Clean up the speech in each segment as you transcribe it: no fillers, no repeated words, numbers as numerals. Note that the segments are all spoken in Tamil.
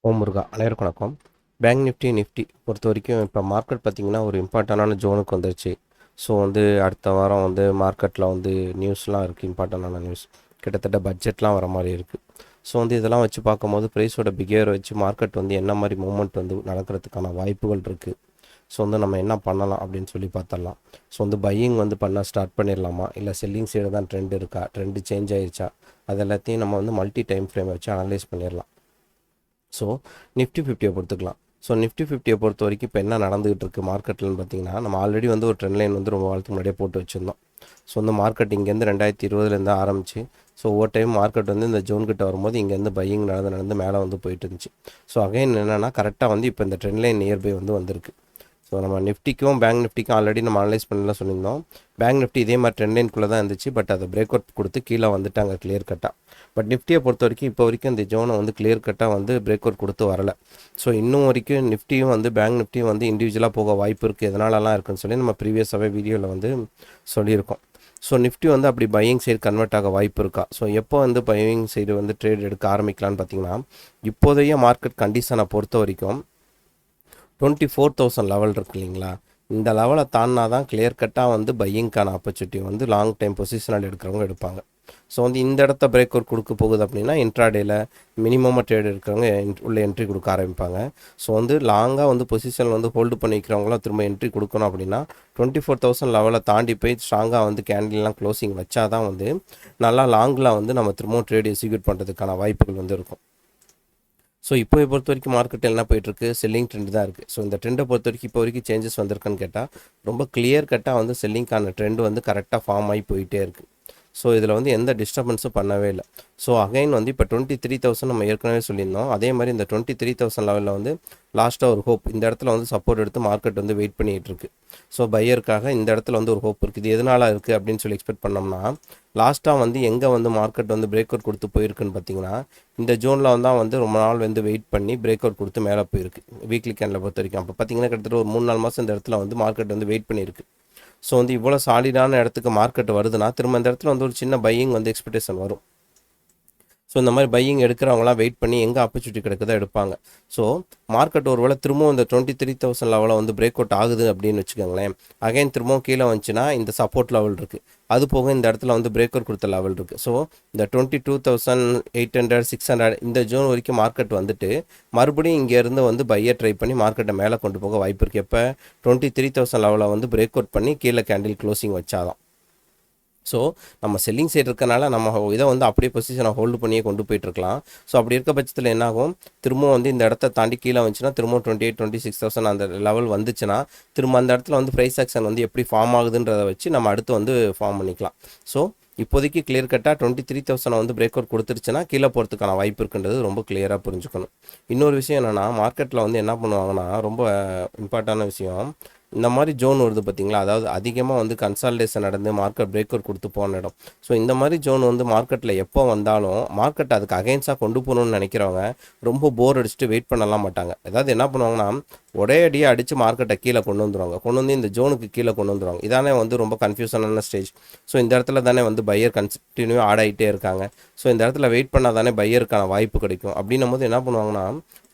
ஓம் முருகா அனைவருக்கும் வணக்கம். பேங்க் நிஃப்டி பொறுத்த வரைக்கும் இப்போ மார்க்கெட் பார்த்திங்கன்னா ஒரு இம்பார்ட்டண்டான ஜோனுக்கு வந்துருச்சு. ஸோ அடுத்த வாரம் மார்க்கெட்டில் நியூஸ்லாம் இருக்குது, இம்பார்ட்டண்டான நியூஸ். கிட்டத்தட்ட பட்ஜெட்லாம் வர மாதிரி இருக்குது. ஸோ இதெல்லாம் வச்சு பார்க்கும்போது ப்ரைஸோட பிஹேவியர் வச்சு மார்க்கெட் என்ன மாதிரி மூவ்மெண்ட் நடக்கிறதுக்கான வாய்ப்புகள் இருக்குது. ஸோ நம்ம என்ன பண்ணலாம் அப்படின்னு சொல்லி பார்த்துடலாம். ஸோ பையிங் பண்ண ஸ்டார்ட் பண்ணிடலாமா, இல்லை செல்லிங் சைடு தான் ட்ரெண்ட் இருக்கா, ட்ரெண்டு சேஞ்ச் ஆயிடுச்சா, அது எல்லாத்தையும் நம்ம மல்டி டைம் ஃப்ரேம் வச்சு அனலைஸ் பண்ணிடலாம். So Nifty 50 பொறுத்துக்கலாம். ஸோ நிஃப்டி 50 பொறுத்த வரைக்கும் இப்போ என்ன நடந்துகிட்டு இருக்குது மார்க்கெட்லன்னு பார்த்தீங்கன்னா, நம்ம ஆல்ரெடி ஒரு ட்ரெண்ட் லைன் ரொம்ப காலத்துக்கு முன்னாடியே போட்டு வச்சுருந்தோம். ஸோ மார்க்கெட் இங்கேருந்து 2020 ஆரம்பிச்சு, ஸோ ஒவ்வொரு டைம் மார்க்கெட் இந்த ஜோன் கிட்ட வரும்போது இங்கேருந்து பையிங் நடந்து மேலே போயிட்டு இருந்துச்சு. ஸோ அகைன் என்னென்னா கரெக்டாக இப்போ இந்த ட்ரெண்ட் லைன் நியர்பை வந்திருக்கு. ஸோ நம்ம நிஃப்டிக்கும் பேங்க் நிஃப்டிக்கும் ஆல்ரெடி நம்ம அனலைஸ் பண்ணலாம் சொல்லியிருந்தோம். பேங்க் நிஃப்டி இதே மாதிரி ட்ரெண்ட் லைனுக்குள்ளே தான் இருந்துச்சு, பட் அதை பிரேக் அவுட் கொடுத்து கீழே வந்துட்டாங்க கிளியர் கட்டாக. பட் நிஃப்டியை பொறுத்த வரைக்கும் இப்போ வரைக்கும் இந்த ஜோனை கிளியர் கட்டாக பிரேக் அவுட் கொடுத்து வரலை. ஸோ இன்னும் வரைக்கும் நிஃப்டியும் பேங்க் நிஃப்டியும் இண்டிவிஜுவலாக போக வாய்ப்பு இருக்குது. எதனாலலாம் இருக்குன்னு சொல்லி நம்ம ப்ரீவியஸாகவே வீடியோவில் சொல்லியிருக்கோம். ஸோ நிஃப்டி அப்படி பையிங் சைடு கன்வெர்ட் ஆக வாய்ப்பு இருக்கா, ஸோ எப்போ பையிங் சைடு ட்ரேட் எடுக்க ஆரம்பிக்கலான்னு பார்த்தீங்கன்னா, இப்போதைய மார்க்கெட் கண்டிஷனை பொறுத்த வரைக்கும் 24,000 லெவல் இருக்குது இல்லைங்களா, இந்த லெவலை தாண்டினா தான் கிளியர் கட்டாக பையிங்கான ஆப்பர்ச்சுனிட்டி லாங் டைம் பொசிஷனல் எடுக்கிறவங்க எடுப்பாங்க. ஸோ இந்த இடத்த பிரேக் அவுட் கொடுக்க போகுது அப்படின்னா இன்ட்ராடேயில் மினிமமாக ட்ரேட் எடுக்கிறவங்க உள்ள என்ட்ரி கொடுக்க ஆரம்பிப்பாங்க. ஸோ லாங்காக பொசிஷன் ஹோல்டு பண்ணிக்கிறவங்களாம் திரும்ப என்ட்ரி கொடுக்கணும் அப்படின்னா 24,000 லெவலை தாண்டி போய் ஸ்ட்ராங்காக கேண்டில்லாம் க்ளோசிங் வச்சா தான் நல்லா லாங்கில் நம்ம திரும்பவும் ட்ரேட் எக்ஸிக்யூட் பண்ணுறதுக்கான வாய்ப்புகள் இருக்கும். ஸோ இப்போ பொறுத்த வரைக்கும் மார்க்கெட்டில் என்ன போயிட்டுருக்கு, செல்லிங் ட்ரெண்ட் தான் இருக்குது. ஸோ இந்த ட்ரெண்டை பொறுத்த வரைக்கும் இப்போ வரைக்கும் சேஞ்சஸ் வந்திருக்குன்னு கேட்டால் ரொம்ப கிளியர் கட்டாக செல்லிங்கான ட்ரெண்ட் கரெக்டாக ஃபார்ம் ஆகி போயிட்டே இருக்குது. ஸோ இதில் எந்த டிஸ்டர்பன்ஸும் பண்ணவே இல்லை. ஸோ அகைன் இப்போ 23,000 நம்ம ஏற்கனவே சொல்லியிருந்தோம். அதே மாதிரி இந்த 23,000 லெவலில் லாஸ்ட்டாக ஒரு ஹோப் இந்த இடத்துல சப்போர்ட் எடுத்து மார்க்கெட் வெயிட் பண்ணிகிட்டு இருக்கு. ஸோ பையருக்காக இந்த இடத்துல ஒரு ஹோப் இருக்குது. இது எதனால் இருக்குது அப்படின்னு சொல்லி எக்ஸ்பெக்ட் பண்ணோம்னா, லாஸ்ட்டாக எங்கே மார்க்கெட் பிரேக் அவுட் கொடுத்து போயிருக்குன்னு பார்த்தீங்கன்னா, இந்த ஜோனில் தான் ரொம்ப நாள் வெயிட் பண்ணி பிரேக் அவுட் கொடுத்து மேலே போயிருக்கு வீக்லி கேண்டில் பொறுத்த வரைக்கும். அப்போ பார்த்தீங்கன்னா கிட்டத்தட்ட ஒரு 3-4 மாதம் இந்த இடத்துல மார்க்கெட் வெயிட் பண்ணியிருக்கு. ஸோ இவ்வளோ சாலிடான இடத்துக்கு மார்க்கெட் வருதுன்னா திரும்ப இந்த இடத்துல ஒரு சின்ன பையிங் எக்ஸ்பெக்டேஷன் வரும். ஸோ இந்த மாதிரி பையிங் எடுக்கிறவங்களாம் வெயிட் பண்ணி எங்கே ஆப்பர்ச்சுனிட்டி கிடைக்குதோ எடுப்பாங்க. ஸோ மார்க்கெட் ஒரு வேளை திரும்பவும் இந்த 23,000 லெவலில் பிரேக் அவுட் ஆகுது அப்படின்னு வச்சுக்கோங்களேன், அகைன் திரும்பவும் கீழே வந்துச்சுன்னா இந்த சப்போர்ட் லெவல் இருக்குது, அது போக இந்த இடத்துல பிரேக் அவுட் கொடுத்த லெவல் இருக்குது. ஸோ இந்த 22,800 600 இந்த ஜோன் வரைக்கும் மார்க்கெட் மறுபடியும் இங்கேருந்து பையர் ட்ரை பண்ணி மார்க்கெட்டை மேலே கொண்டு போக வாய்ப்பு இருக்குது. எப்போ 23,000 லெவலில் பிரேக் அவுட் பண்ணி கீழே கேண்டில் க்ளோசிங் வச்சாதான். ஸோ நம்ம செல்லிங் சைடு இருக்கனால நம்ம இதை அப்படியே பொசிஷனை ஹோல்டு பண்ணியே கொண்டு போயிட்டுருக்கலாம். ஸோ அப்படி இருக்க பட்சத்தில் என்னாகும், திரும்பவும் இந்த இடத்த தாண்டி கீழே வந்துச்சுன்னா திரும்ப 28,000 26,000 அந்த லெவல் வந்துச்சுன்னா திரும்ப அந்த இடத்துல ப்ரைஸ் ஆக்ஷன் எப்படி ஃபார்ம் ஆகுதுன்றதை வச்சு நம்ம அடுத்து ஃபார்ம் பண்ணிக்கலாம். ஸோ இப்போதைக்கு கிளியர் கட்டாக 23,000 பிரேக் அவுட் கொடுத்துருச்சுன்னா கீழே போகிறதுக்கான வாய்ப்பு இருக்குன்றது ரொம்ப கிளியராக புரிஞ்சுக்கணும். இன்னொரு விஷயம் என்னென்னா, மார்க்கெட்டில் என்ன பண்ணுவாங்கன்னா ரொம்ப இம்பார்ட்டான விஷயம், இந்த மாதிரி ஜோன் வருது பார்த்தீங்களா, அதாவது அதிகமாக கன்சால்டேஷன் நடந்து மார்க்கெட் பிரேக் அவுட் கொடுத்து போன இடம். ஸோ இந்த மாதிரி ஜோன் மார்க்கெட்டில் எப்போ வந்தாலும் மார்க்கெட் அதுக்கு அகைன்ஸாக கொண்டு போகணும்னு நினைக்கிறவங்க ரொம்ப போர் அடிச்சுட்டு வெயிட் பண்ணலாம் மாட்டாங்க. அதாவது என்ன பண்ணுவாங்கன்னா, ஒரே அடியாக அடித்து மார்க்கெட்டை கீழே கொண்டு வந்துடுவாங்க, இந்த ஜோனுக்கு கீழே கொண்டு வந்துடுவாங்க. இதானே ரொம்ப கன்ஃபியூஷனான ஸ்டேஜ். ஸோ இந்த இடத்துல தானே பையர் கன்டினியூ ஆட் ஆகிட்டே இருக்காங்க. ஸோ இந்த இடத்துல வெயிட் பண்ணால் தானே பையருக்கான வாய்ப்பு கிடைக்கும். அப்படின்னும் போது என்ன பண்ணுவாங்கன்னா,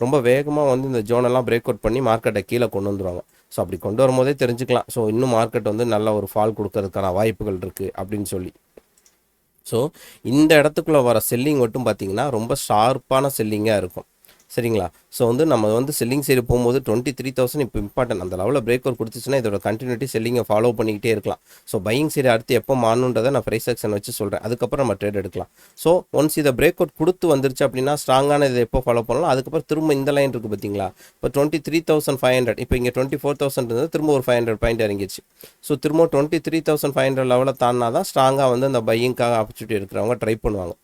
ரொம்ப வேகமாக இந்த ஜோனெல்லாம் பிரேக் அவுட் பண்ணி மார்க்கெட்டை கீழே கொண்டு வந்துடுவாங்க. ஸோ அப்படி கொண்டு வரும்போதே தெரிஞ்சுக்கலாம், ஸோ இன்னும் மார்க்கெட் நல்ல ஒரு ஃபால் கொடுக்கறதுக்கான வாய்ப்புகள் இருக்குது அப்படின்னு சொல்லி. ஸோ இந்த இடத்துக்குள்ளே வர செல்லிங் மட்டும் பார்த்திங்கன்னா ரொம்ப ஷார்ப்பான செல்லிங்காக இருக்கும், சரிங்களா. ஸோ நம்ம செல்லிங் சைடு போகும்போது 23,000 இப்போ இம்பார்ட்டன்ட். அந்த லெவலில் பிரேக் அவுட் கொடுத்துச்சுன்னா இதோட கண்டினியூட்டி செல்லிங்கை ஃபாலோ பண்ணிக்கிட்டே இருக்கலாம். ஸோ பையிங் சைடு அடுத்து எப்போ மாறணுன்றதை நான் ப்ரைஸ் ஆக்ஷன் வச்சு சொல்கிறேன், அதுக்கப்புறம் நம்ம ட்ரேட் எடுக்கலாம். ஸோ ஒன்ஸ் இதை பிரேக் அவுட் கொடுத்து வந்துருச்சு அப்படின்னா ஸ்ட்ராங்கான இதை எப்போ ஃபாலோ பண்ணலாம், அதுக்கப்புறம் திரும்ப இந்த லைன் இருக்குது பார்த்தீங்களா, இப்போ 23,500, இப்போ இங்கே 24,000 இருந்தது, திரும்ப ஒரு 500 பாயிண்ட் இறங்கிடுச்சு. ஸோ திரும்ப 23,500 லெவலில் தாண்டினா தான் ஸ்ட்ராங்காக அந்த பையிங்காக ஆப்பர்ச்சுனிட்டி எடுக்கிறவங்க ட்ரை பண்ணுவாங்க.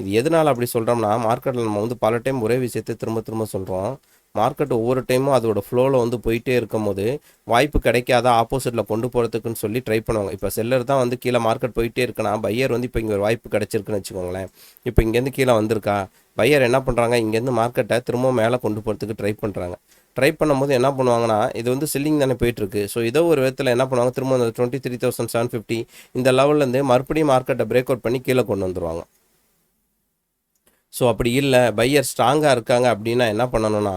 இது எதனால் அப்படி சொல்கிறோம்னா, மார்க்கெட்டில் நம்ம பல டைம் ஒரே விஷயத்தை திரும்ப திரும்ப சொல்கிறோம். மார்க்கெட் ஒவ்வொரு டைமும் அதோட ஃப்ளோவில் போயிட்டே இருக்கும் போது வாய்ப்பு கிடைக்காத ஆப்போசிட்டில் கொண்டு போகிறதுக்குன்னு சொல்லி ட்ரை பண்ணுவாங்க. இப்போ செல்லர் தான் கீழே மார்க்கெட் போயிட்டே இருக்குன்னா, பையர் இப்போ இங்கே ஒரு வாய்ப்பு கிடைச்சிருக்குன்னு வச்சுக்கோங்களேன். இப்போ இங்கேருந்து கீழே வந்திருக்கா, பையர் என்ன பண்ணுறாங்க, இங்கேருந்து மார்க்கெட்டை திரும்ப மேலே கொண்டு போகிறதுக்கு ட்ரை பண்ணுறாங்க. ட்ரை பண்ணும்போது என்ன பண்ணுவாங்கன்னா, இது செல்லிங் தானே போயிட்டுருக்கு. ஸோ ஏதோ ஒரு விதத்தில் என்ன பண்ணுவாங்க, திரும்ப அந்த 23,750 இந்த லெவல்லேருந்து மறுபடியும் மார்க்கெட்டை பிரேக் அவுட் பண்ணி கீழே கொண்டு வந்துடுவாங்க. ஸோ அப்படி இல்லை பையர் ஸ்ட்ராங்காக இருக்காங்க அப்படின்னா என்ன பண்ணணும்னா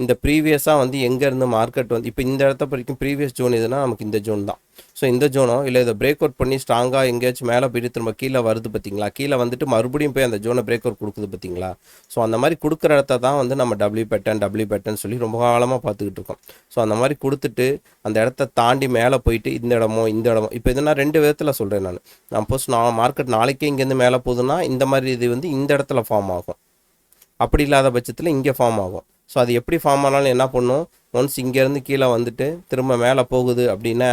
இந்த ப்ரீவியஸாக வந்து எங்கேருந்து மார்க்கெட் வந்து இப்போ இந்த இடத்த வரைக்கும் ப்ரீவியஸ் ஜோன் எதுனா நமக்கு இந்த ஜோன் தான். ஸோ இந்த ஜோனோ இல்லை இதை பிரேக் அவுட் பண்ணி ஸ்ட்ராங்காக எங்கேயாச்சும் மேலே போயிட்டு திரும்ப கீழே வருது பார்த்தீங்களா, கீழே வந்துட்டு மறுபடியும் போய் அந்த ஜோனை பிரேக் அவுட் கொடுக்குது பார்த்தீங்களா. ஸோ அந்த மாதிரி கொடுக்குற இடத்த தான் வந்து நம்ம டபிள்யூ பேட்டர்ன் சொல்லி ரொம்ப காலமாக பார்த்துக்கிட்டு இருக்கோம். ஸோ அந்த மாதிரி கொடுத்துட்டு அந்த இடத்த தாண்டி மேலே போயிட்டு இந்த இடமோ இப்போ இதுனா 2 விதத்தில் சொல்கிறேன் நான். சப்போஸ் மார்க்கெட் நாளைக்கே இங்கேருந்து மேலே போகுதுன்னா இந்த மாதிரி இது வந்து இந்த இடத்துல ஃபார்ம் ஆகும். அப்படி இல்லாத பட்சத்தில் இங்கே ஃபார்ம் ஆகும். ஸோ அது எப்படி ஃபார்ம் ஆனாலும் என்ன பண்ணும், ஒன்ஸ் இங்கேருந்து கீழே வந்துட்டு திரும்ப மேலே போகுது அப்படின்னா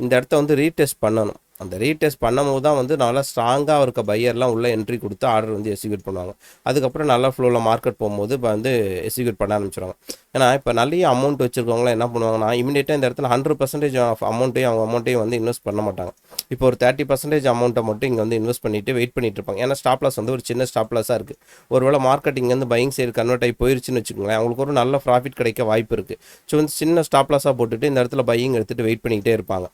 இந்த இடத்த வந்து ரீடெஸ்ட் பண்ணணும். அந்த ரீடெஸ்ட் பண்ணும்போது தான் வந்து நல்லா ஸ்ட்ராங்காக இருக்க பையர்லாம் உள்ள என்ட்ரி கொடுத்து ஆர்டர் வந்து எக்ஸிக்யூட் பண்ணுவாங்க. அதுக்கப்புறம் நல்ல ஃப்ளோவில் மார்க்கெட் போகும்போது இப்போ வந்து எக்ஸிக்யூட் பண்ண ஆரம்பிச்சிடுவாங்க. ஏன்னா இப்போ நிறைய அமௌண்ட் வச்சுருக்கவங்களாம் என்ன பண்ணுவாங்கன்னா இமீடியட்டாக இந்த இடத்துல 100% ஆஃப் அமௌண்ட்டையும் வந்து இன்வெஸ்ட் பண்ண மாட்டாங்க. இப்போ ஒரு 30% அமௌண்ட்டை மட்டும் இங்கே வந்து இன்வெஸ்ட் பண்ணிட்டு வெயிட் பண்ணிட்டு இருப்பாங்க. ஏன்னா ஸ்டாப் லாஸ் வந்து ஒரு சின்ன ஸ்டாப் லாஸாக இருக்குது. ஒருவேளை மார்க்கெட் இங்கேருந்து பையிங் சைடு கன்வெர்ட் ஆகி போயிருச்சுன்னு வச்சுக்கோங்களேன், அவங்களுக்கு ஒரு நல்ல ப்ராஃபிட் கிடைக்க வாய்ப்பு இருக்குது. ஸோ வந்து சின்ன ஸ்டாப் லாஸாக போட்டுட்டு இந்த இடத்துல பையிங் எடுத்துகிட்டு வெயிட் பண்ணிக்கிட்டே இருப்பாங்க.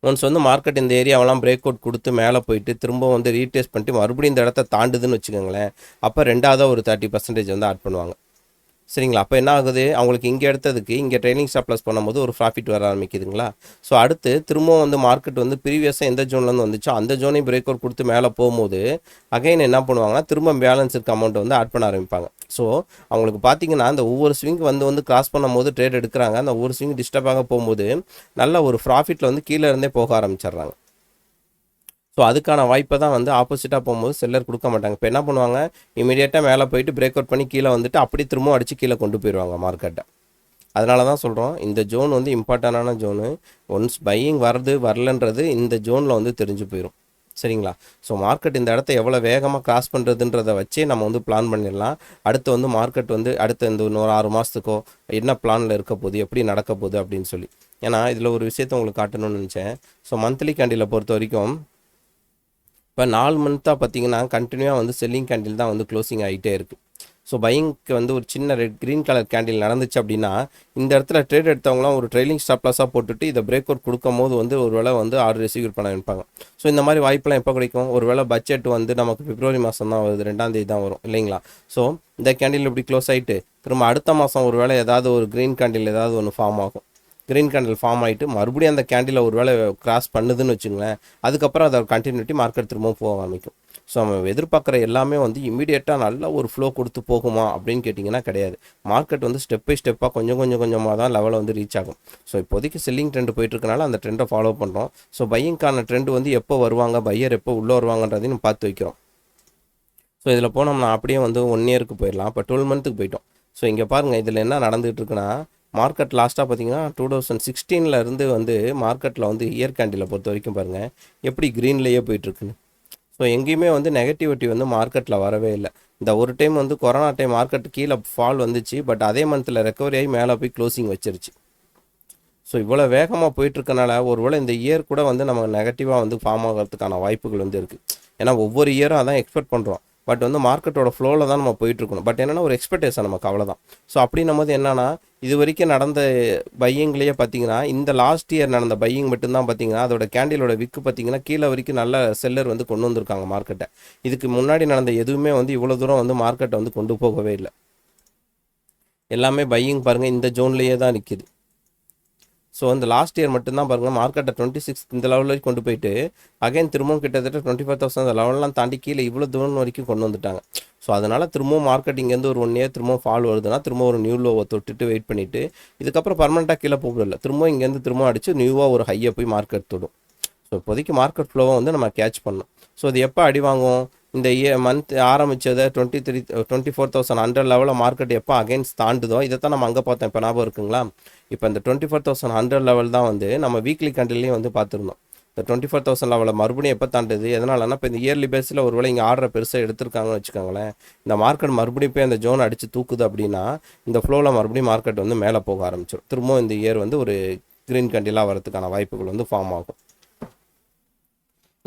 ஒன்ஸ் வந்து மார்க்கெட் இந்த ஏரியாவெல்லாம் பிரேக் அவுட் கொடுத்து மேலே போயிட்டு திரும்ப வந்து ரீடெஸ்ட் பண்ணிட்டு மறுபடியும் இந்த இடத்த தாண்டுதுன்னு வச்சுக்கோங்களேன், அப்போ ரெண்டாவதாக ஒரு 30% வந்து ஆட் பண்ணுவாங்க. சரிங்களா. அப்போ என்ன ஆகுது, அவங்களுக்கு இங்கே எடுத்ததுக்கு இங்கே ட்ரைனிங் ஸ்டாப் லாஸ் பண்ணும்போது ஒரு ப்ராஃபிட் வர ஆரம்பிக்குதுங்களா. ஸோ அடுத்து திரும்பவும் வந்து மார்க்கெட் வந்து ப்ரீவியஸாக எந்த ஜோன்லேருந்து வந்துச்சோ அந்த ஜோனையும் பிரேக் அவுட் கொடுத்து மேலே போகும்போது அகைன் என்ன பண்ணுவாங்கன்னா திரும்ப பேலன்ஸ் இருக்க அமௌண்ட்டை வந்து ஆட் பண்ண ஆரம்பிப்பாங்க. ஸோ அவங்களுக்கு பார்த்தீங்கன்னா அந்த ஒவ்வொரு ஸ்விங் வந்து கிராஸ் பண்ணும்போது ட்ரேட் எடுக்கிறாங்க. அந்த ஒவ்வொரு ஸ்விங் டிஸ்டர்பாக போகும்போது நல்ல ஒரு ப்ராஃபிட்டில் வந்து கீழே இருந்தே போக ஆரம்பிச்சிடுறாங்க. ஸோ அதுக்கான வாய்ப்பை தான் வந்து ஆப்போசிட்டாக போகும்போது செல்லர் கொடுக்க மாட்டாங்க. இப்போ என்ன பண்ணுவாங்க, இமீடியட்டாக மேலே போயிட்டு பிரேக் அவுட் பண்ணி கீழே வந்துட்டு அப்படி திரும்ப அடித்து கீழே கொண்டு போயிடுவாங்க மார்க்கெட்டை. அதனால தான் சொல்கிறோம் இந்த ஜோன் வந்து இம்பார்ட்டண்டான ஜோனு. ஒன்ஸ் பையிங் வரலன்றது இந்த ஜோனில் வந்து தெரிஞ்சு போயிடும். சரிங்களா. ஸோ மார்க்கெட் இந்த இடத்த எவ்வளோ வேகமாக கிராஸ் பண்ணுறதுன்றதை வச்சே நம்ம வந்து பிளான் பண்ணிடலாம். அடுத்து வந்து மார்க்கெட் வந்து அடுத்த இந்த இன்னொரு 6 மாதத்துக்கோ என்ன பிளானில் இருக்க போகுது, எப்படி நடக்க போகுது அப்படின்னு சொல்லி. ஏன்னா இதில் ஒரு விஷயத்தை உங்களுக்கு காட்டணும்னு நினச்சேன். ஸோ மந்த்லி கேண்டிலை பொறுத்த வரைக்கும் இப்போ 4 மந்த்தாக பார்த்தீங்கன்னா கண்டினியூவாக வந்து செல்லிங் கேண்டில் தான் வந்து க்ளோசிங் ஆகிட்டே இருக்குது. ஸோ பையிங்க்கு வந்து ஒரு சின்ன க்ரீன் கலர் கேண்டில் நடந்துச்சு அப்படின்னா இந்த இடத்துல ட்ரேட் எடுத்தவங்களாம் ஒரு ட்ரெயிலிங் ஸ்டாப் லாஸாக போட்டுட்டு இதை பிரேக் அவுட் கொடுக்கும் போது வந்து ஒரு வேளை வந்து ஆர்டர் எக்ஸிக்யூட் பண்ண வைப்பாங்க. ஸோ இந்த மாதிரி வாய்ப்பெல்லாம் எப்போ கிடைக்கும், ஒரு வேளை பட்ஜெட் வந்து நமக்கு பிப்ரவரி மாதம் தான் வருது, 2ஆம் தேதி தான் வரும் இல்லைங்களா. ஸோ இந்த கேண்டில் இப்படி க்ளோஸ் ஆகிட்டு திரும்ப அடுத்த மாதம் ஒரு வேளை ஏதாவது ஒரு க்ரீன் கேண்டில் ஏதாவது ஒன்று ஃபார்ம் ஆகும். க்ரீன் கேண்டில் ஃபார்ம் ஆகிட்டு மறுபடியும் அந்த கேண்டில் ஒரு வேளை கிராஸ் பண்ணுதுன்னு வச்சுங்களேன், அதுக்கப்புறம் அதை கண்டினியூட்டி மார்க்கெட் திரும்பவும் போக ஆரம்பிக்கும். ஸோ நம்ம எதிர்பார்க்குற எல்லாமே வந்து இமீடியட்டாக நல்ல ஒரு ஃப்ளோ கொடுத்து போகுமா அப்படின்னு கேட்டிங்கன்னா கிடையாது. மார்க்கெட் வந்து ஸ்டெப் பை ஸ்டெப்பாக கொஞ்சமாக தான் லெவலை வந்து ரீச் ஆகும். ஸோ இப்போதைக்கு செல்லிங் ட்ரெண்ட் போயிட்டுருக்கனால அந்த ட்ரெண்டை ஃபாலோ பண்ணுறோம். ஸோ பையிங்கான ட்ரெண்ட் வந்து எப்போ வருவாங்க, பையர் எப்போ உள்ளே வருவாங்கன்றதையும் நம்ம பார்த்து வைக்கிறோம். ஸோ இதில் போனோம்னா அப்படியே வந்து 1 இயருக்கு போயிடலாம். இப்போ 12 மந்த்துக்கு போயிட்டோம். ஸோ இங்கே பாருங்கள் இதில் என்ன நடந்துகிட்டு இருக்குன்னா, மார்க்கெட் லாஸ்ட்டாக பார்த்தீங்கன்னா 2016 இருந்து வந்து மார்க்கெட்டில் வந்து இயர் கேண்டிலை பொறுத்த வரைக்கும் பாருங்கள் எப்படி க்ரீன்லேயே போயிட்டுருக்குன்னு. ஸோ எங்கேயுமே வந்து நெகட்டிவிட்டி வந்து மார்க்கெட்டில் வரவே இல்லை. இந்த ஒரு டைம் வந்து கொரோனா டைம் மார்க்கெட் கீழே ஃபால் வந்துச்சு, பட் அதே மந்தில் ரெக்கவரி ஆகி மேலே போய் க்ளோசிங் வச்சிருச்சு. ஸோ இவ்வளோ வேகமாக போயிட்டுருக்கனால ஒருவேளை இந்த இயர் கூட வந்து நம்ம நெகட்டிவாக வந்து ஃபார்ம் ஆகிறதுக்கான வாய்ப்புகள் வந்து இருக்குது. ஏன்னா ஒவ்வொரு இயரும் அதான் எக்ஸ்பெக்ட் பண்ணுறோம். பட் வந்து மார்க்கெட்டோட ஃப்ளோவில் தான் நம்ம போயிட்டுருக்கணும். பட் என்னென்னா ஒரு எக்ஸ்பெக்டேஷன் நமக்கு அவ்வளோதான். ஸோ அப்படின்னும் போது என்னென்னா இது வரைக்கும் நடந்த பையிங்லேயே பார்த்தீங்கன்னா இந்த லாஸ்ட் இயர் நடந்த பையிங் மட்டும்தான் பார்த்தீங்கன்னா அதோட கேண்டிலோட விக்கு பார்த்தீங்கன்னா கீழே வரைக்கும் நல்ல செல்லர் வந்து கொண்டு வந்திருக்காங்க மார்க்கெட்டை. இதுக்கு முன்னாடி நடந்த எதுவுமே வந்து இவ்வளோ தூரம் வந்து மார்க்கெட்டை வந்து கொண்டு போகவே இல்லை. எல்லாமே பையிங் பாருங்கள் இந்த ஜோன்லேயே தான் நிற்கிது. ஸோ அந்த லாஸ்ட் இயர் மட்டும்தான் பாருங்கள் மார்க்கெட்டை 26 இந்த லெவலில் கொண்டு போயிட்டு அகைன் திரும்பவும் கிட்டத்தட்ட 25,000 அந்த லெவலெலாம் தாண்டி கீழே இவ்வளோ தூரம் வரைக்கும் கொண்டு வந்துட்டாங்க. ஸோ அதனால் திரும்பவும் மார்க்கெட் இங்கேருந்து ஒரு 1 இயர் திரும்பவும் ஃபால் வருதுன்னா திரும்ப ஒரு நியூ லோவை தொட்டுட்டு வெயிட் பண்ணிவிட்டு இதுக்கப்புறம் பர்மனெண்ட்டாக கீழே போகல, திரும்பவும் இங்கேருந்து திரும்ப அடித்து நியூவாக ஒரு ஹையை போய் மார்க்கெட் தொடும். ஸோ இப்போதைக்கு மார்க்கெட் ஃப்ளோவை வந்து நம்ம கேட்ச் பண்ணணும். ஸோ இது எப்போ அடி வாங்கும், இந்த மந்த் ஆரம்பித்ததை 24,100 லெவலில் மார்க்கெட் எப்போ அகைன்ஸ்ட் தாண்டுதோ இதை தான் நம்ம அங்கே பார்த்தோம். இப்போ ஞாபகம் இருக்குங்களா, இப்போ இந்த 24,100 லெவல் தான் வந்து நம்ம வீக்லி கேண்டில்லையும் வந்து பார்த்துருந்தோம். இந்த 24,000 லெவலில் மறுபடியும் எப்போ தாண்டுது, எதனாலன்னா இப்போ இந்த இயர்லி பேஸில் ஒரு வேளை இங்கே ஆர்டரை பெருசாக எடுத்திருக்காங்கன்னு வச்சுக்கோங்களேன், இந்த மார்க்கெட் மறுபடியும் போய் அந்த ஜோன் அடித்து தூக்குது அப்படின்னா இந்த ஃப்ளோவில் மறுபடியும் மார்க்கெட் வந்து மேலே போக ஆரம்பிச்சிடும். திரும்பவும் இந்த இயர் வந்து ஒரு க்ரீன் கேண்டிலாக வரதுக்கான வாய்ப்புகள் வந்து ஃபார்ம் ஆகும்.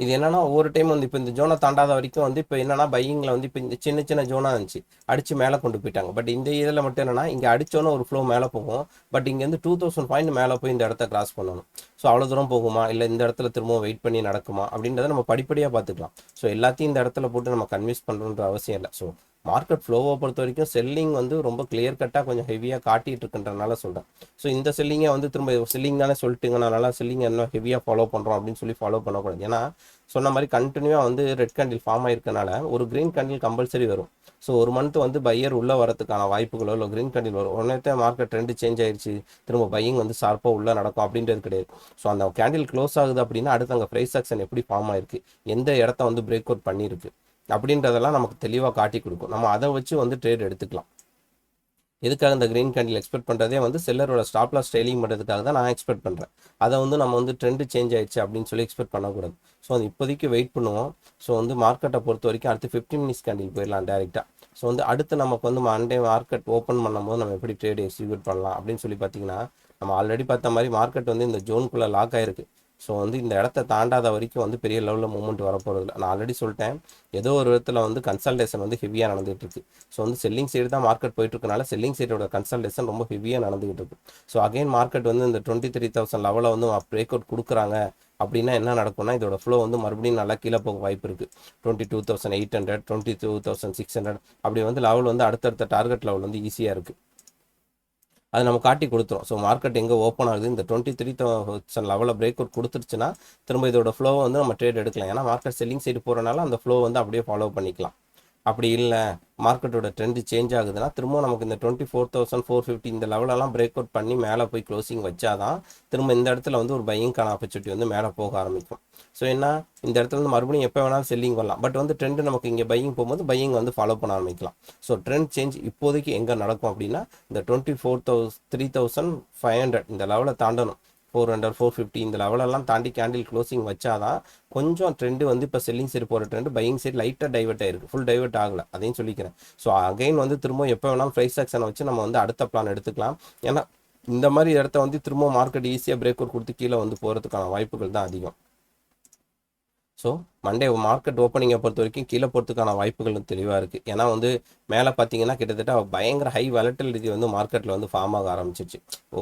இது என்னன்னா ஒவ்வொரு டைம் வந்து இப்போ இந்த ஜோனை தாண்டாத வரைக்கும் வந்து இப்போ என்னன்னா பையிங்கில் வந்து இப்போ இந்த சின்ன சின்ன ஜோனாக இருந்துச்சு, அடிச்சு மேலே கொண்டு போயிட்டாங்க. பட் இந்த இதில் மட்டும் என்னன்னா இங்கே அடிச்சோன்னே ஒரு ஃப்ளோ மேலே போகும். பட் இங்கேருந்து 2000 பாயிண்ட் மேலே போய் இந்த இடத்த கிராஸ் பண்ணணும். ஸோ அவ்வளோ தூரம் போகுமா, இல்லை இந்த இடத்துல திரும்பவும் வெயிட் பண்ணி நடக்குமா அப்படின்றத நம்ம படிப்படியாக பார்த்துக்கலாம். ஸோ எல்லாத்தையும் இந்த இடத்துல போட்டு நம்ம கன்வின்ஸ் பண்ணுறன்ற அவசியம் இல்லை. ஸோ மார்க்கெட் ஃப்ளோவை பொறுத்த வரைக்கும் செல்லிங் வந்து ரொம்ப கிளியர் கட்டாக கொஞ்சம் ஹெவியாக காட்டிட்டு இருக்குன்றனால சொல்கிறேன். ஸோ இந்த செல்லிங்கை வந்து திரும்ப செல்லிங் தானே சொல்லிட்டுங்க, அதனால செல்லிங் என்ன ஹெவியாக ஃபாலோ பண்ணுறோம் அப்படின்னு சொல்லி ஃபாலோ பண்ணக்கூடாது. ஏன்னா சொன்ன மாதிரி கண்டினியூவாக வந்து ரெட் கேண்டில் ஃபார்ம் ஆயிருக்கனால ஒரு க்ரீன் கேண்டில் கம்பல்சரி வரும். ஸோ ஒரு மந்த் வந்து பையர் உள்ளே வரதுக்கான வாய்ப்புகளோ இல்லை க்ரீன் கேண்டில் வரும். உடனே மார்க்கெட் ட்ரெண்ட் சேஞ்ச் ஆயிடுச்சு, திரும்ப பையிங் வந்து ஷார்ப்பாக உள்ளே நடக்கும் அப்படின்றது கிடையாது. ஸோ அந்த கேண்டில் க்ளோஸ் ஆகுது அப்படின்னா அடுத்து அங்கே ப்ரைஸ் ஆக்ஷன் எப்படி ஃபார்ம் ஆயிருக்கு, எந்த இடத்த வந்து பிரேக் அவுட் பண்ணியிருக்கு அப்படின்றதெல்லாம் நமக்கு தெளிவாக காட்டி கொடுக்கும். நம்ம அதை வச்சு வந்து ட்ரேட் எடுத்துக்கலாம். எதுக்காக இந்த க்ரீன் கேண்டில் எக்ஸ்பெக்ட் பண்ணுறதே வந்து செல்லரோட ஸ்டாப் லாஸ் ட்ரெயிலிங் பண்ணுறதுக்காக தான் நான் எக்ஸ்பெக்ட் பண்ணுறேன். அதை வந்து நம்ம வந்து ட்ரெண்டு சேஞ்ச் ஆயிடுச்சு அப்படின்னு சொல்லி எக்ஸ்பெக்ட் பண்ணக்கூடாது. ஸோ அது இப்போதைக்கு வெயிட் பண்ணுவோம். ஸோ வந்து மார்க்கெட்டை பொறுத்த வரைக்கும் அடுத்து 15 மினிட்ஸ் கேண்டில் போயிடலாம் டேரெக்டாக. ஸோ வந்து அடுத்து நமக்கு வந்து மண்டே மார்க்கெட் ஓப்பன் பண்ணும்போது நம்ம எப்படி ட்ரேட் எக்ஸிக்யூட் பண்ணலாம் அப்படின்னு சொல்லி பார்த்தீங்கன்னா, நம்ம ஆல்ரெடி பார்த்த மாதிரி மார்க்கெட் வந்து இந்த ஜோனுக்குள்ளே லாக் ஆயிருக்கு. ஸோ வந்து இந்த இடத்த தாண்டாத வரைக்கும் வந்து பெரிய லெவலில் மூவ்மெண்ட் வரப்போகிறது இல்லை. நான் ஆல்ரெடி சொல்லிட்டேன், ஏதோ ஒரு விதத்தில் வந்து கன்சல்டேஷன் வந்து ஹெவியாக நடந்துகிட்டு இருக்கு. ஸோ வந்து செல்லிங் சைடு தான் மார்க்கெட் போயிட்டு இருக்கனால செல்லிங் சைடோட கன்சல்டேஷன் ரொம்ப ஹெவியாக நடந்துகிட்டு இருக்கு. ஸோ அகைன் மார்க்கெட் வந்து இந்த 23,000 லெவலில் வந்து பிரேக் அவுட் கொடுக்குறாங்க அப்படின்னா என்ன நடக்கும்னா இதோட ஃப்ளோ வந்து மறுபடியும் நல்லா கீழே போக வாய்ப்பு இருக்குது. 22,800, 22,600 அப்படி வந்து லெவல் வந்து அடுத்தடுத்த டார்கெட் லெவல் வந்து ஈஸியாக இருக்குது. அது நம்ம காட்டி கொடுத்துரும். ஸோ மார்க்கெட் எங்கே ஓப்பன் ஆகுது, இந்த 23,000 லெவலில் பிரேக் அவுட் கொடுத்துருச்சுன்னா திரும்ப இதோட ஃப்ளோவை வந்து நம்ம ட்ரேட் எடுக்கலாம். ஏன்னா மார்க்கெட் செல்லிங் சைடு போகிறனால அந்த ஃப்ளோ வந்து அப்படியே ஃபாலோ பண்ணிக்கலாம். அப்படி இல்லை மார்க்கெட்டோட ட்ரெண்ட் சேஞ்ச் ஆகுதுன்னா திரும்ப நமக்கு இந்த 24,450 இந்த லெவலெல்லாம் பிரேக் அவுட் பண்ணி மேலே போய் க்ளோசிங் வச்சாதான் திரும்ப இந்த இடத்துல வந்து ஒரு பையிங்கான ஆப்பர்ச்சுனிட்டி வந்து மேலே போக ஆரம்பிக்கும். ஸோ என்ன இந்த இடத்துல வந்து மறுபடியும் எப்போ வேணாலும் செல்லிங் வரலாம். பட் வந்து ட்ரெண்ட் நமக்கு இங்கே பையிங் போகும்போது பையிங் வந்து ஃபாலோ பண்ண ஆரம்பிக்கலாம். ஸோ ட்ரெண்ட் சேஞ்ச் இப்போதைக்கு எங்கே நடக்கும் அப்படின்னா இந்த 3,500 இந்த லெவலை தாண்டணும். 400, 450 இந்த லெவலெல்லாம் தாண்டி கேண்டில் க்ளோசிங் வச்சாதான் கொஞ்சம் ட்ரெண்டு வந்து இப்போ செல்லிங் சைடு போகிற ட்ரெண்டு பையிங் சைடு லைட்டாக டைவர்ட் ஆயிருக்கு, ஃபுல் டைவர்ட் ஆகலை, அதையும் சொல்லிக்கிறேன். ஸோ அகைன் வந்து திரும்ப எப்போ வேணாலும் ப்ரைஸ் ஆக்ஷனை வச்சு நம்ம வந்து அடுத்த பிளான் எடுத்துக்கலாம். ஏன்னா இந்த மாதிரி இடத்த வந்து திரும்ப மார்க்கெட் ஈஸியாக பிரேக் அவுட் கொடுத்து கீழே வந்து போகிறதுக்கான வாய்ப்புகள் தான் அதிகம். ஸோ மண்டே மார்க்கெட் ஓப்பனிங்கை பொறுத்த வரைக்கும் கீழே போகிறதுக்கான வாய்ப்புகள் தெளிவாக இருக்குது. ஏன்னா வந்து மேலே பார்த்தீங்கன்னா கிட்டத்தட்ட பயங்கர ஹை வாலட்டிலிட்டி வந்து மார்க்கெட்டில் வந்து ஃபார்ம் ஆக ஆரம்பிச்சிச்சு.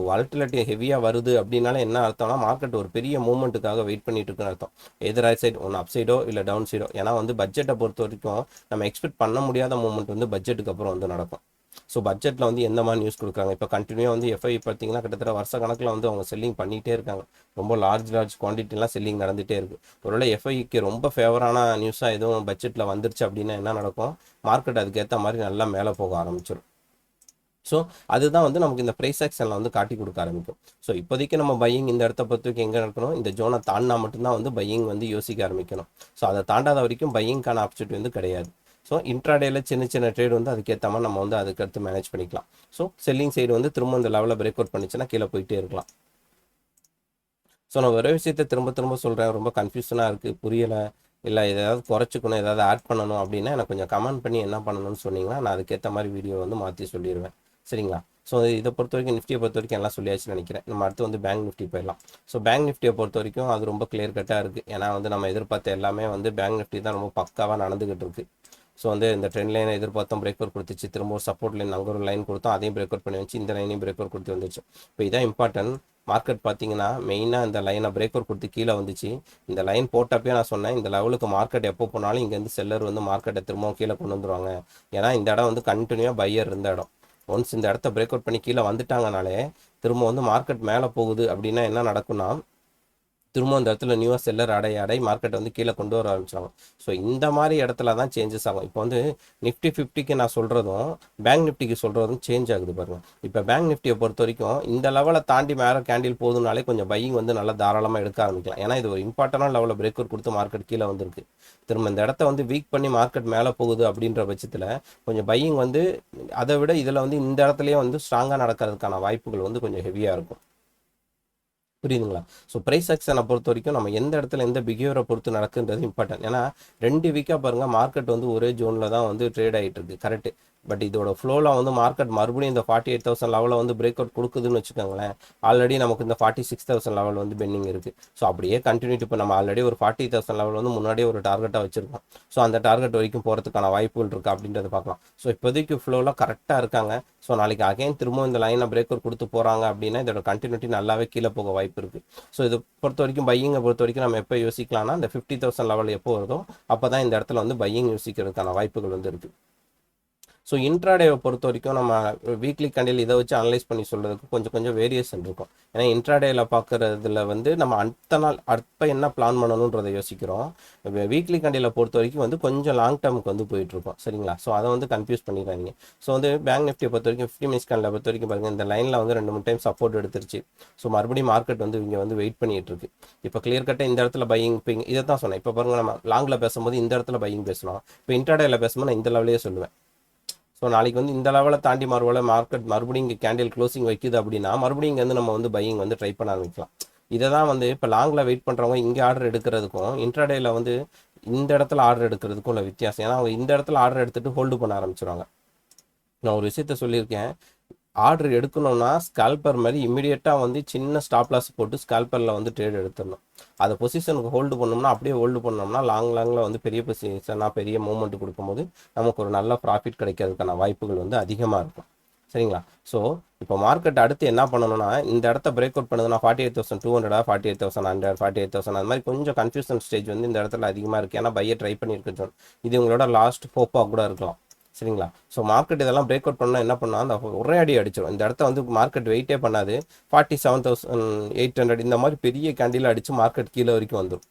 வாலட்டிலிட்டி ஹெவியாக வருது அப்படின்னால என்ன அர்த்தம்னா மார்க்கெட் ஒரு பெரிய மூவ்மெண்ட்டுக்காக வெயிட் பண்ணிட்டு இருக்குன்னு அர்த்தம். எதிர் ரைட் சைடு ஒன்று அப் சைடோ இல்லை டவுன் சைடோ. ஏன்னா வந்து பட்ஜெட்டை பொறுத்த வரைக்கும் நம்ம எக்ஸ்பெக்ட் பண்ண முடியாத மூவ்மெண்ட் வந்து பட்ஜெட்டுக்கு அப்புறம் வந்து நடக்கும். ஸோ பட்ஜெட்டில் வந்து எந்த மாதிரி நியூஸ் கொடுக்குறாங்க, இப்போ கண்டினியூவாக வந்து எஃப்ஐ பார்த்தீங்கன்னா கிட்டத்தட்ட வருஷ கணக்கில் வந்து அவங்க செல்லிங் பண்ணிகிட்டே இருக்காங்க. ரொம்ப லார்ஜ் குவான்டிட்டிலாம் செல்லிங் நடந்துகிட்டே இருக்குது. ஒருவேளை எஃப்ஐக்கு ரொம்ப ஃபேவரான நியூஸாக எதுவும் பட்ஜெட்டில் வந்துருச்சு அப்படின்னா என்ன நடக்கும், மார்க்கெட் அதுக்கேற்ற மாதிரி நல்லா மேலே போக ஆரம்பிச்சிடும். ஸோ அதுதான் வந்து நமக்கு இந்த ப்ரைஸ் ஆக்ஷனில் வந்து காட்டி கொடுக்க ஆரம்பிக்கும். ஸோ இப்போதைக்கு நம்ம பையிங் இந்த இடத்த பொறுத்தவரைக்கும் எங்கே இருக்கணும், இந்த ஜோனை தாண்டினா மட்டும்தான் வந்து பையிங் வந்து யோசிக்க ஆரம்பிக்கணும். ஸோ அதை தாண்டாத வரைக்கும் பையிங்கான ஆப்பர்ச்சுனிட்டி வந்து கிடையாது. ஸோ இன்ட்ராடேல சின்ன சின்ன ட்ரேட் வந்து அதுக்கேற்ற மாதிரி நம்ம வந்து அதுக்கடுத்து மேனேஜ் பண்ணிக்கலாம். ஸோ செல்லிங் சைடு வந்து திரும்ப இந்த லெவலில் பிரேக் அவுட் பண்ணிச்சுன்னா கீழே போயிட்டே இருக்கலாம். ஸோ நான் ஒரே விஷயத்தை திரும்ப திரும்ப சொல்கிறேன், ரொம்ப கன்ஃபியூஷனாக இருக்குது, புரியலை, இல்லை ஏதாவது குறைச்சிக்கணும், ஏதாவது ஆட் பண்ணணும் அப்படின்னா எனக்கு கொஞ்சம் கமெண்ட் பண்ணி என்ன பண்ணணும்னு சொன்னீங்கன்னா நான் அதுக்கேற்ற மாதிரி வீடியோ வந்து மாற்றி சொல்லிடுவேன். சரிங்களா? ஸோ இதை பொறுத்த வரைக்கும் நிஃப்டியை பொறுத்த வரைக்கும் எல்லாம் சொல்லியாச்சுன்னு நினைக்கிறேன். நம்ம அடுத்து வந்து பேங்க் நிஃப்டி போயிடலாம். ஸோ பேங்க் நிஃப்டியை பொறுத்த வரைக்கும் அது ரொம்ப கிளியர் கட்டாக இருக்குது. ஏன்னா வந்து நம்ம எதிர்பார்த்த எல்லாமே வந்து பேங்க் நிஃப்டி தான் ரொம்ப பக்காவாக நடந்துகிட்டு இருக்குது. ஸோ வந்து இந்த ட்ரெண்ட் லைனை எதிர்பார்த்தோம், பிரேக் அவுட் கொடுத்துச்சு, திரும்ப ஒரு சப்போர்ட் லைன் அங்கே ஒரு லைன் கொடுத்தோம், அதையும் பிரேக் அவுட் பண்ணி வச்சு இந்த லைனையும் பிரேக் அவுட் கொடுத்து வந்துச்சு. இப்போ இதான் இம்பார்ட்டன்ட். மார்க்கெட் பார்த்தீங்கன்னா மெயினாக இந்த லைனை பிரேக் அவுட் கொடுத்து கீழே வந்துச்சு. இந்த லைன் போட்டப்பே நான் சொன்னேன், இந்த லெவலுக்கு மார்க்கெட் எப்போ போனாலும் இங்கேருந்து செல்லர் வந்து மார்க்கெட்டை திரும்பவும் கீழே கொண்டு வந்துருவாங்க. ஏன்னா இந்த இடம் வந்து கண்டினியூவாக பையர் இருந்த இடம். ஒன்ஸ் இந்த இடத்த பிரேக் அவுட் பண்ணி கீழே வந்துட்டாங்கனாலே திரும்ப வந்து மார்க்கெட் மேலே போகுது அப்படின்னா என்ன நடக்கும்னா திரும்ப அந்த இடத்துல நியூவாக செல்லர் அடை மார்க்கெட் வந்து கீழே கொண்டு வர ஆரம்பிச்சிடுவாங்க. ஸோ இந்த மாதிரி இடத்துல தான் சேஞ்சஸ் ஆகும். இப்போ வந்து நிஃப்டி 50க்கு நான் சொல்கிறதும் பேங்க் நிஃப்டிக்கு சொல்கிறதும் சேஞ்ச் ஆகுது பாருங்கள். இப்போ பேங்க் நிஃப்டியை பொறுத்த வரைக்கும் இந்த லெவலை தாண்டி மேலே கேண்டில் போதுனாலே கொஞ்சம் பையிங் வந்து நல்லா தாராளமாக எடுக்க ஆரம்பிக்கலாம். ஏன்னா இது ஒரு இம்பார்ட்டண்டான லெவலில் பிரேக் அவுட் கொடுத்து மார்க்கெட் கீழே வந்திருக்கு. திரும்ப இந்த இடத்த வந்து வீக் பண்ணி மார்க்கெட் மேலே போகுது அப்படின்ற பட்சத்தில் கொஞ்சம் பையிங் வந்து அதை விட இதில் வந்து இந்த இடத்துலையே வந்து ஸ்ட்ராங்காக நடக்கிறதுக்கான வாய்ப்புகள் வந்து கொஞ்சம் ஹெவியாக இருக்கும். புரியுதுங்களா? ஸோ ப்ரைஸ் ஆக்ஷனை பொறுத்த வரைக்கும் நம்ம எந்த இடத்துல எந்த பிஹேவியரை பொறுத்து நடக்குன்றது இம்பார்ட்டன்ட். ஏன்னா 2 வீக்காக பாருங்கள் மார்க்கெட் வந்து ஒரே ஜோனில் தான் வந்து ட்ரேட் ஆகிட்டு இருக்கு. கரெக்டு. பட் இதோட ஃப்ளோவில் வந்து மார்க்கெட் மறுபடியும் இந்த 48,000 லெவலில் வந்து பிரேக் அவுட் கொடுக்குதுன்னு வச்சுக்கோங்களேன். ஆல்ரெடி நமக்கு இந்த 46,000 லெவல் வந்து பெண்டிங் இருக்குது. ஸோ அப்படியே கண்டினியூட்டி இப்போ நம்ம ஆல்ரெடி ஒரு 40,000 லெவல் வந்து முன்னாடியே ஒரு டார்கெட்டாக வச்சுருக்கோம். ஸோ அந்த டார்கெட் வரைக்கும் போகிறதுக்கான வாய்ப்புகள் இருக்குது அப்படின்றத பார்க்கலாம். ஸோ இப்போதைக்கு ஃப்ளோவில் கரெக்டாக இருக்காங்க. ஸோ நாளைக்கு அகைன் திரும்பவும் இந்த லைனை பிரேக் அவுட் கொடுத்து போகிறாங்க அப்படின்னா இதோட கண்டினியூட்டி நல்லாவே கீழே போக வாய்ப்பு இருக்குது. ஸோ இதை பொறுத்த வரைக்கும் பையிங்கை பொறுத்த வரைக்கும் நம்ம எப்போ யோசிக்கலாம்னா இந்த 50,000 லெவல் எப்போ வருதோ அப்போ தான் இந்த இடத்துல வந்து பையிங் யோசிக்கிறதுக்கான வாய்ப்புகள் வந்து இருக்குது. ஸோ இன்ட்ராடேவை பொறுத்த வரைக்கும் நம்ம வீக்லி கண்டில் இதை வச்சு அனலைஸ் பண்ணி சொல்கிறதுக்கு கொஞ்சம் வேரியேஷன் இருக்கும். ஏன்னா இன்ட்ராடேயில் பார்க்குறதுல வந்து நம்ம அடுத்த நாள் அடுத்த என்ன பிளான் பண்ணணுன்றதை யோசிக்கிறோம். வீக்லி கண்டியில் பொறுத்த வரைக்கும் வந்து கொஞ்சம் லாங் டேர்முக்கு வந்து போயிட்டுருக்கோம். சரிங்களா? ஸோ அதை வந்து கன்ஃபியூஸ் பண்ணிடுறாங்க. ஸோ வந்து பேங்க் நிஃப்டியை பொறுத்த வரைக்கும் 50 மினிட்ஸ் கண்டில் பொறுத்த வரைக்கும் பாருங்கள், இந்த லைனில் வந்து 2-3 டைம் சப்போர்ட் எடுத்துருச்சு. ஸோ மறுபடியும் மார்க்கெட் வந்து இங்கே வந்து வெயிட் பண்ணிட்டு இருக்கு. இப்போ கிளியர் கட்டாக இந்த இடத்துல பையிங் இப்போ இதை தான் சொன்னேன். இப்போ பாருங்கள், நம்ம லாங்கில் பேசும்போது இந்த இடத்துல பையிங் பேசணும். இப்போ இன்ட்ராடேயில் பேசும்போது நான் இந்த லெவலையே சொல்லுவேன். ஸோ நாளைக்கு வந்து இந்த லெவலில் தாண்டி மார்க்கெட் மறுபடியும் இங்கே கேண்டில் க்ளோசிங் வைக்குது அப்படின்னா மறுபடியும் இங்கே வந்து நம்ம வந்து பையிங் வந்து ட்ரை பண்ண ஆரம்பிக்கலாம். இதை தான் வந்து இப்போ லாங்கில் வெயிட் பண்ணுறவங்க இங்கே ஆர்டர் எடுக்கிறதுக்கும் இன்ட்ராடேயில் வந்து இந்த இடத்துல ஆர்டர் எடுக்கிறதுக்கும் உள்ள வித்தியாசம். ஏன்னா அவங்க இந்த இடத்துல ஆர்டர் எடுத்துகிட்டு ஹோல்டு பண்ண ஆரம்பிச்சிடுவாங்க. நான் ஒரு விஷயத்த சொல்லியிருக்கேன், ஆர்டர் எடுக்கணும்னா ஸ்கால்பர் மாதிரி இமீடியட்டாக வந்து சின்ன ஸ்டாப் லாஸ் போட்டு ஸ்கால்பரில் வந்து ட்ரேட் எடுத்துடணும். அதை பொசிஷனுக்கு ஹோல்டு பண்ணோம்னா அப்படியே ஹோல்டு பண்ணோம்னா லாங்கில் வந்து பெரிய பொசிஷனாக பெரிய மூவ்மெண்ட் கொடுக்கும்போது நமக்கு ஒரு நல்ல ப்ராஃபிட் கிடைக்கிறதுக்கான வாய்ப்புகள் வந்து அதிகமாக இருக்கும். சரிங்களா? ஸோ இப்போ மார்க்கெட் அடுத்து என்ன பண்ணணும்னா இந்த இடத்த பிரேக் அவுட் பண்ணுதுன்னா 48,200, 48,100, 48,000 அந்த மாதிரி கொஞ்சம் கன்ஃபியூஷன் ஸ்டேஜ் வந்து இந்த இடத்துல அதிகமாக இருக்குது. ஏன்னா பையை ட்ரை பண்ணியிருக்கு. இது உங்களோட லாஸ்ட் ஹோப்பாக கூட இருக்கலாம். சரிங்களா? ஸோ மார்க்கெட் இதெல்லாம் பிரேக் அவுட் பண்ணால் என்ன பண்ணால் அந்த ஒரே அடி அடிச்சிடும். இந்த இடத்த வந்து மார்க்கெட் வெயிட்டே பண்ணாது. 47,800 இந்த மாதிரி பெரிய கேண்டில் அடித்து மார்க்கெட் கீழே வரைக்கும் வந்துடும்.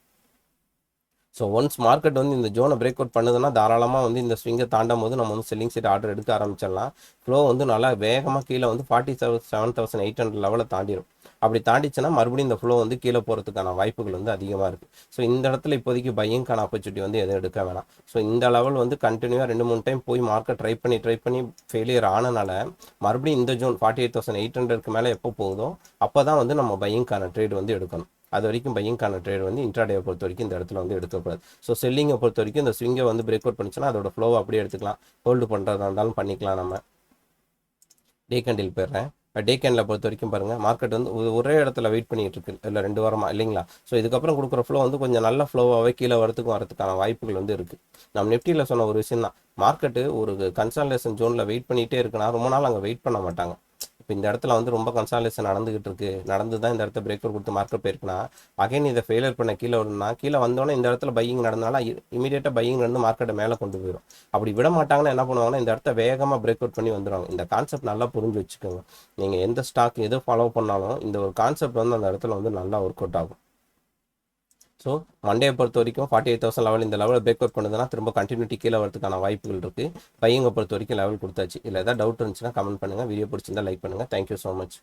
ஸோ ஒன்ஸ் மார்க்கெட் வந்து இந்த ஜோனை பிரேக் அவுட் பண்ணுதுன்னா தாராளமாக வந்து இந்த ஸ்விங்கை தாண்டும் போது நம்ம வந்து செல்லிங் சைட் ஆர்டர் எடுக்க ஆரம்பிச்சிடலாம். ஃப்ளோ வந்து நல்லா வேகமாக கீழே வந்து 47,800 லெவலில் தாண்டிடும். அப்படி தாண்டிச்சுன்னா மறுபடியும் இந்த ஃப்ளோ வந்து கீழே போகிறதுக்கான வாய்ப்புகள் வந்து அதிகமாக இருக்குது. ஸோ இந்த இடத்துல இப்போதைக்கு பையிங்கான ஆப்பர்ச்சுனிட்டி வந்து எதுவும் எடுக்க வேணாம். ஸோ இந்த லெவல் வந்து கண்டினியூவாக 2-3 டைம் போய் மார்க்கெட் ட்ரை பண்ணி ஃபெயிலியர் ஆனனால மறுபடியும் இந்த ஜோன் 48,800க்கு மேலே எப்போ போகுதோ அப்போ தான் வந்து நம்ம பையிங்கான ட்ரேட் வந்து எடுக்கணும். அது வரைக்கும் பையிங்கான ட்ரேட் வந்து இன்ட்ராடேவை பொறுத்த வரைக்கும் இந்த இடத்துல வந்து எடுக்கக்கூடாது. ஸோ செல்லிங்கை பொறுத்த வரைக்கும் இந்த ஸ்விங்கை வந்து பிரேக் அவுட் பண்ணிச்சுன்னா அதோட ஃப்ளோவை அப்படியே எடுத்துக்கலாம். ஹோல்டு பண்ணுறதா இருந்தாலும் பண்ணிக்கலாம். நம்ம டே கேண்டில் போயிடுறேன். இப்போ டே கேண்டில் பொறுத்த வரைக்கும் பாருங்கள், மார்க்கெட் வந்து ஒரே இடத்துல வெயிட் பண்ணிட்டு இருக்கு இல்லை 2 வாரமாக இல்லைங்களா? ஸோ இதுக்கப்புறம் கொடுக்குற ஃப்ளோ வந்து கொஞ்சம் நல்ல ஃப்ளோவாகவே கீழே வரதுக்கான வாய்ப்புகள் வந்து இருக்குது. நம்ம நிஃப்டியில் சொன்ன ஒரு விஷயம் தான், மார்க்கெட்டு ஒரு கன்சால்டேஷன் ஜோனில் வெயிட் பண்ணிகிட்டே இருக்குன்னா ரொம்ப நாள் அங்கே வெயிட் பண்ண மாட்டாங்க. இப்போ இந்த இடத்துல வந்து ரொம்ப கன்சாலேஷன் நடந்து தான் இந்த இடத்த பிரேக் அவுட் கொடுத்து மார்க்கெட் போயிருக்குன்னா அகைன் இதை ஃபெயிலியர் பண்ண கீழே வரணும்னா கீழே வந்தோடனே இந்த இடத்துல பையிங் நடந்தனால இமீடியட்டாக பையிங் நடந்து மார்க்கெட்டை மேலே கொண்டு போயிடும். அப்படி விட மாட்டாங்கன்னா என்ன பண்ணுவாங்கன்னா இந்த இடத்த வேகமாக பிரேக் அவுட் பண்ணி வந்துடுவாங்க. இந்த கான்செப்ட் நல்லா புரிஞ்சு வச்சுக்கோங்க. நீங்கள் எந்த ஸ்டாக் எது ஃபாலோ பண்ணாலும் இந்த ஒரு கான்செப்ட் வந்து அந்த இடத்துல வந்து நல்லா ஒர்க் அவுட் ஆகும். ஸோ மண்டேயை பொறுத்த வரைக்கும் 48,000 லெவல் இந்த லெவலில் பிரேக் அவுட் பண்ணுதுன்னா திரும்ப கண்டினியூட்டி கீழே வரதுக்கான வாய்ப்புகள் இருக்குது. பையிங்கை பொறுத்த வரைக்கும் லெவல் கொடுத்தாச்சு. இல்லை ஏதாவது டவுட் இருந்துச்சுன்னா கமெண்ட் பண்ணுங்கள். வீடியோ பிடிச்சிருந்தா லைக் பண்ணுங்கள். Thank you so much.